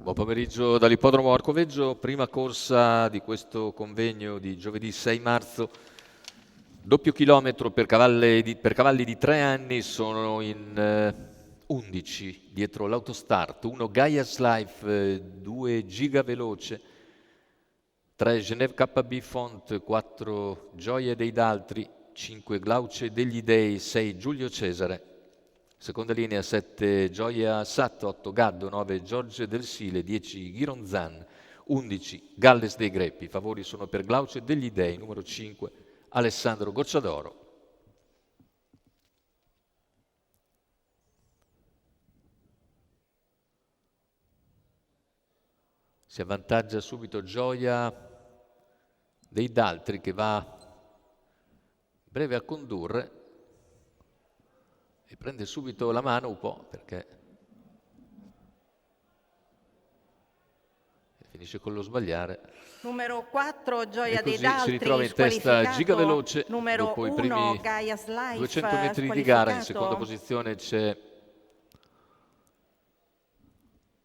Buon pomeriggio dall'ippodromo Arcoveggio, prima corsa di questo convegno di giovedì 6 marzo. Doppio chilometro per cavalli di 3 anni, sono in 11 dietro l'autostart, 1 Gaia's Life, 2 Giga Veloce, 3 Genève KB Font, 4 Gioie dei Daltri, 5 Glauce degli Dei, 6 Giulio Cesare. Seconda linea 7 Gioia Sat, 8 Gaddo, 9 Giorgio del Sile, 10 Ghironzan, 11 Galles dei Greppi. I favori sono per Glauce degli Dei, numero 5 Alessandro Gocciadoro. Si avvantaggia subito Gioia dei Daltri che va breve a condurre e prende subito la mano un po' perché finisce con lo sbagliare. Numero 4 Gioia E dei così Daltri, si ritrova in testa Giga Veloce. numero Dopo i 1 primi Gaia's Life, 200 metri di gara. In seconda posizione c'è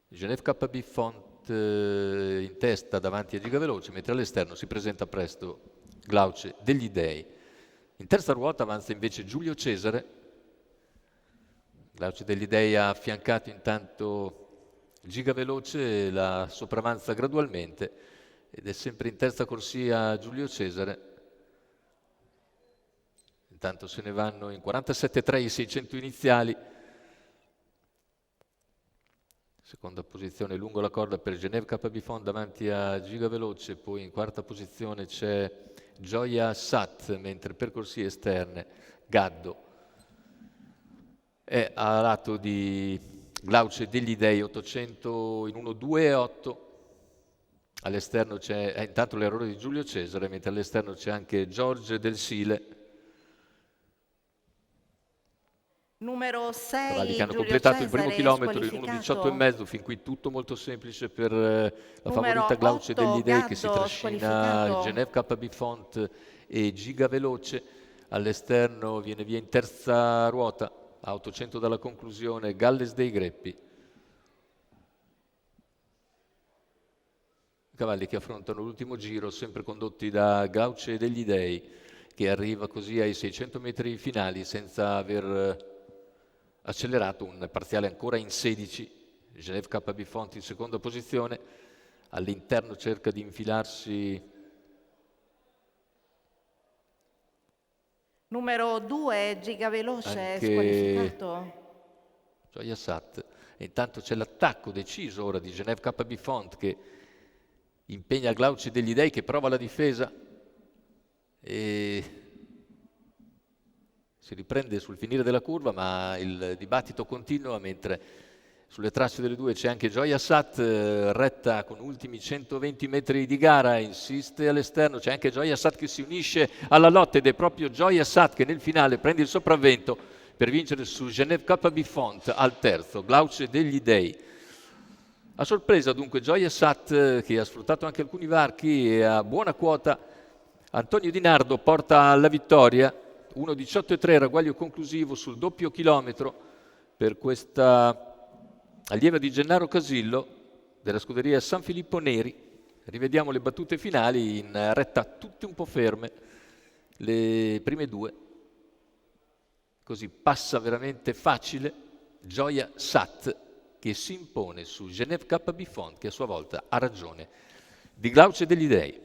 Genève KB Font in testa davanti a Giga Veloce, mentre all'esterno si presenta presto Glauce degli Dei. In terza ruota avanza invece Giulio Cesare. Glauce degli Dei ha affiancato intanto Giga Veloce, la sopravanza gradualmente ed è sempre in terza corsia Giulio Cesare. Intanto se ne vanno in 47,3 i 600 iniziali. Seconda posizione lungo la corda per Genève KB Font davanti a Giga Veloce, poi in quarta posizione c'è Gioia Sat, mentre per corsie esterne Gaddo è a lato di Glauce degli Dei, 800 in 1,2,8. All'esterno c'è intanto l'errore di Giulio Cesare, mentre all'esterno c'è anche Giorgio del Sile. Numero 6 Cavalli che hanno Giulio completato Cesare, il primo chilometro in squalificato. 1,18,5, fin qui tutto molto semplice per la Numero favorita Glauce 8, degli Dei, che si Gaddo, trascina squalificato. Genève KB Font e Giga Veloce. All'esterno viene via in terza ruota, a 800 dalla conclusione, Galles dei Greppi. Cavalli che affrontano l'ultimo giro, sempre condotti da Glauce degli Dei, che arriva così ai 600 metri finali senza aver accelerato, un parziale ancora in 16. Genève KB Font in seconda posizione, all'interno cerca di infilarsi Numero 2 Giga Veloce, anche squalificato. Gioia Sat. E intanto c'è l'attacco deciso ora di Genève KB Font che impegna Glauce degli Dei, che prova la difesa e si riprende sul finire della curva, ma il dibattito continua, mentre sulle tracce delle due c'è anche Gioia Sat, retta con ultimi 120 metri di gara, insiste all'esterno, c'è anche Gioia Sat che si unisce alla lotta ed è proprio Gioia Sat che nel finale prende il sopravvento per vincere su Genève KB Font al terzo, Glauce degli Dei. A sorpresa dunque Gioia Sat, che ha sfruttato anche alcuni varchi e a buona quota. Antonio Di Nardo porta alla vittoria, 1,18,3 ragguaglio conclusivo sul doppio chilometro per questa allieva di Gennaro Casillo della scuderia San Filippo Neri. Rivediamo le battute finali in retta tutte un po' ferme, le prime due. Così passa veramente facile Gioia Sat, che si impone su Genève KB Font, che a sua volta ha ragione di Glauce degli Dei.